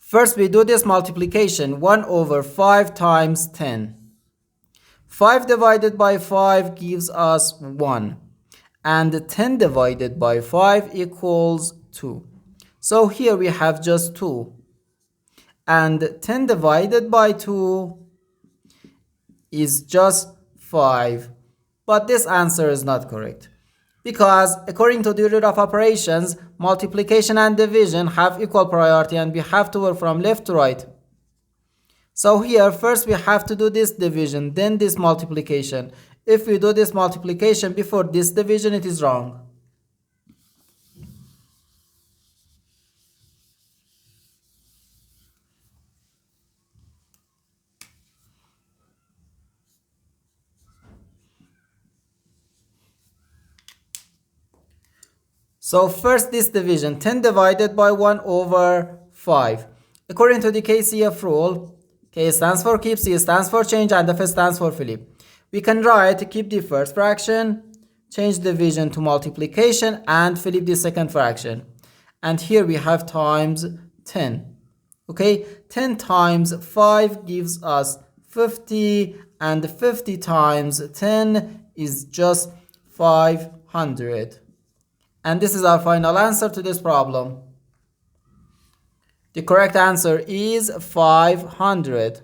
First we do this multiplication, 1 over 5 times 10. 5 divided by 5 gives us 1. And 10 divided by 5 equals 2. So here we have just 2. And 10 divided by 2 is just 5. But this answer is not correct, because according to the rule of operations, multiplication and division have equal priority and we have to work from left to right. So here first we have to do this division, then this multiplication. If we do this multiplication before this division, it is wrong. So first this division, 10 divided by 1 over 5. According to the KCF rule, K stands for keep, C stands for change, and F stands for flip. We can write keep the first fraction, change division to multiplication, and flip the second fraction. And here we have times 10. Okay, 10 times 5 gives us 50, and 50 times 10 is just 500. And this is our final answer to this problem. The correct answer is 500.